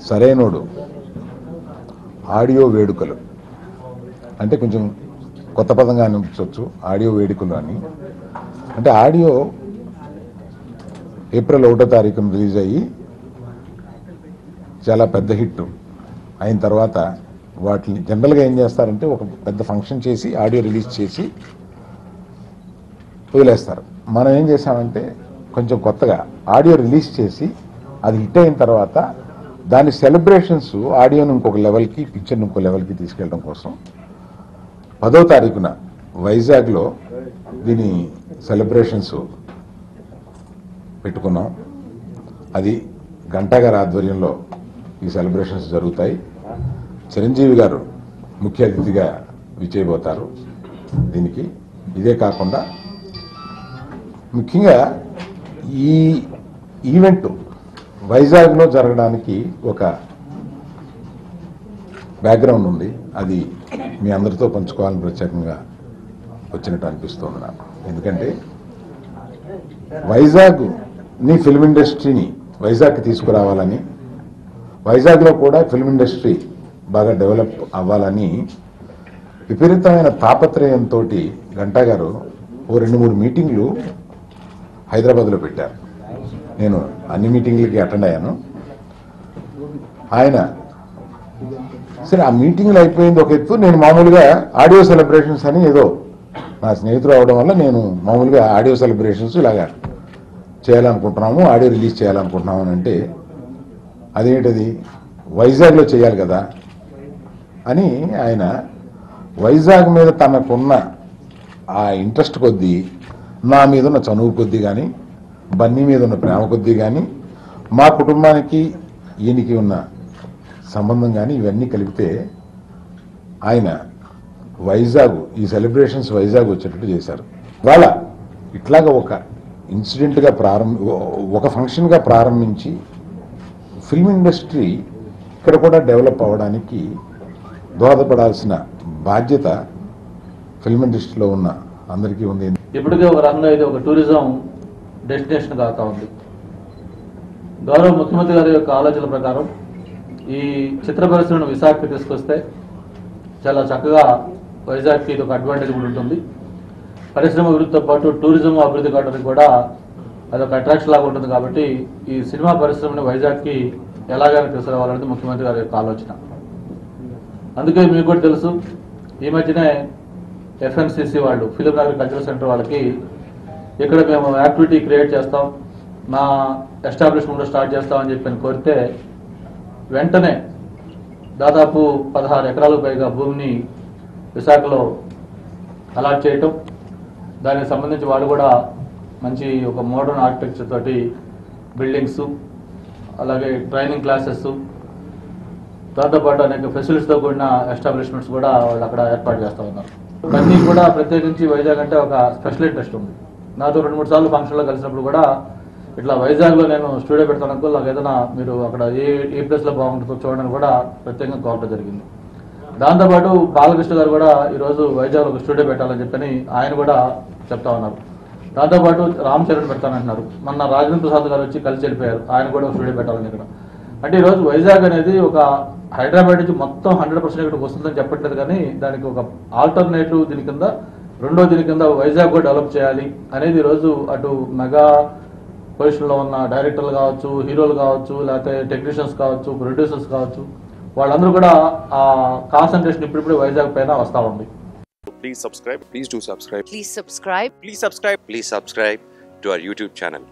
Sarainodu audio వేడుకలు అంటే కొంచెం కొత్త పదంగా అనిపించవచ్చు. ఆడియో వేడుకలు అని అంటే ఆడియో ఏప్రిల్ 1వ తారీఖున రిలీజ్ అయ్యి చాలా పెద్ద హిట్ అయిన తర్వాత వాటిని జనరల్గా ఏం చేస్తారంటే ఒక పెద్ద ఫంక్షన్ చేసి ఆడియో రిలీజ్ చేసి వదిలేస్తారు. మనం ఏం చేసామంటే కొంచెం కొత్తగా ఆడియో రిలీజ్ చేసి అది హిట్ అయిన తర్వాత దాని సెలబ్రేషన్స్ ఆడియోని ఇంకొక లెవెల్కి పిక్చర్ని ఇంకో లెవెల్కి తీసుకెళ్ళడం కోసం 10వ తారీఖున వైజాగ్లో దీని సెలబ్రేషన్స్ పెట్టుకున్నాం. అది గంటా గారి ఆధ్వర్యంలో ఈ సెలబ్రేషన్స్ జరుగుతాయి. చిరంజీవి గారు ముఖ్య అతిథిగా విచ్చేయబోతారు దీనికి. ఇదే కాకుండా ముఖ్యంగా ఈ ఈవెంట్ వైజాగ్లో జరగడానికి ఒక బ్యాక్గ్రౌండ్ ఉంది. అది మీ అందరితో పంచుకోవాలని ప్రత్యేకంగా వచ్చినట్టు అనిపిస్తుంది నాకు. ఎందుకంటే వైజాగ్ని ఫిల్మ్ ఇండస్ట్రీని వైజాగ్కి తీసుకురావాలని, వైజాగ్లో కూడా ఫిల్మ్ ఇండస్ట్రీ బాగా డెవలప్ అవ్వాలని విపరీతమైన తాపత్రయంతో గంటా గారు ఓ 2-3 మీటింగ్లు హైదరాబాద్లో పెట్టారు. నేను అన్ని మీటింగ్లకి అటెండ్ అయ్యాను. ఆయన సరే ఆ మీటింగ్లు అయిపోయింది ఒక ఎత్తు. నేను మామూలుగా ఆడియో సెలబ్రేషన్స్ అని ఏదో నా స్నేహితులు అవడం వల్ల నేను మామూలుగా ఆడియో సెలబ్రేషన్స్ ఇలాగా చేయాలనుకుంటున్నాము, ఆడియో రిలీజ్ చేయాలనుకుంటున్నాము అని అంటే అదేంటది వైజాగ్లో చేయాలి కదా అని ఆయన వైజాగ్ మీద తనకున్న ఆ ఇంట్రెస్ట్ కొద్దీ, నా మీద ఉన్న చనువు కొద్దీ కానీ, బన్నీ మీద ఉన్న ప్రేమ కొద్దీ కానీ, మా కుటుంబానికి ఈయనకి ఉన్న సంబంధం కానీ ఇవన్నీ కలిపితే ఆయన వైజాగ్ ఈ సెలబ్రేషన్స్ వైజాగ్ వచ్చేటట్టు చేశారు. ఇవాళ ఇట్లాగా ఒక ఇన్సిడెంట్గా ఒక ఫంక్షన్గా ప్రారంభించి ఫిల్మ్ ఇండస్ట్రీ ఇక్కడ కూడా డెవలప్ అవ్వడానికి దోహదపడాల్సిన బాధ్యత ఫిల్మ్ ఇండస్ట్రీలో ఉన్న అందరికీ ఉంది. ఇప్పటికే ఒక రంగంలో ఇది ఒక టూరిజం డెస్టినేషన్ కాతా ఉంది. గౌరవ ముఖ్యమంత్రి గారి యొక్క ఆలోచనల ప్రకారం ఈ చిత్ర పరిశ్రమను విశాఖకి తీసుకొస్తే చాలా చక్కగా వైజాగ్కి ఇది ఒక అడ్వాంటేజ్ కూడా ఉంటుంది. పరిశ్రమ అభివృద్ధితో పాటు టూరిజం అభివృద్ధి కావడానికి కూడా అదొక అట్రాక్షన్ లాగా ఉంటుంది. కాబట్టి ఈ సినిమా పరిశ్రమని వైజాగ్కి ఎలాగైనా తీసుకురావాలనేది ముఖ్యమంత్రి గారి యొక్క ఆలోచన. అందుకే మీకు కూడా తెలుసు, ఈ మధ్యనే FNCC వాళ్ళు ఫిలిం నగర్ కల్చరల్ సెంటర్ వాళ్ళకి ఇక్కడ మేము యాక్టివిటీ క్రియేట్ చేస్తాం, మా ఎస్టాబ్లిష్మెంట్ స్టార్ట్ చేస్తామని చెప్పి కోరితే వెంటనే దాదాపు 16 ఎకరాలకు పైగా భూమిని విశాఖలో అలాట్ చేయటం, దానికి సంబంధించి వాళ్ళు కూడా మంచి ఒక మోడర్న్ ఆర్కిటెక్చర్ తోటి బిల్డింగ్స్, అలాగే ట్రైనింగ్ క్లాసెస్, దాంతోపాటు అనేక ఫెసిలిటీస్తో కూడిన ఎస్టాబ్లిష్మెంట్స్ కూడా వాళ్ళు అక్కడ ఏర్పాటు చేస్తూ ఉన్నారు. అన్నీ కూడా ప్రత్యేకించి వైజాగ్ అంటే ఒక స్పెషల్ ఇంట్రెస్ట్ ఉంది. నాతో 2-3 సార్లు ఫంక్షన్లో కలిసినప్పుడు కూడా ఇట్లా వైజాగ్లో నేను స్టూడియో పెడతాను, నాకు ఏదైనా మీరు అక్కడ ఏ ప్లేస్లో బాగుంటుందో చూడడానికి కూడా ప్రత్యేకంగా కోరడం జరిగింది. దాంతోపాటు బాలకృష్ణ గారు కూడా ఈరోజు వైజాగ్లో ఒక స్టూడియో పెట్టాలని చెప్పని ఆయన కూడా చెప్తా ఉన్నారు. దాంతోపాటు రామ్ చరణ్ పెడతానంటున్నారు. మొన్న రాజేంద్ర ప్రసాద్ గారు వచ్చి కలిసి వెళ్ళిపోయారు, ఆయన కూడా ఒక స్టూడియో పెట్టాలని ఇక్కడ. అంటే ఈరోజు వైజాగ్ అనేది ఒక హైదరాబాద్ నుంచి మొత్తం 100% ఇక్కడికి వస్తుందని చెప్పట్లేదు, కానీ దానికి ఒక ఆల్టర్నేటివ్ దీని కింద వైజాగ్ కూడా డెవలప్ చేయాలి అనేది ఈరోజు అటు మెగా పొజిషన్లో ఉన్న డైరెక్టర్లు కావచ్చు, హీరోలు కావచ్చు, లేకపోతే టెక్నీషియన్స్ కావచ్చు, ప్రొడ్యూసర్స్ కావచ్చు, వాళ్ళందరూ కూడా ఆ కాన్సన్ట్రేషన్ ఇప్పుడిప్పుడు వైజాగ్ పైన వస్తూ ఉంది. Please subscribe. Please do subscribe. Please subscribe. Please subscribe. Please subscribe to our YouTube channel.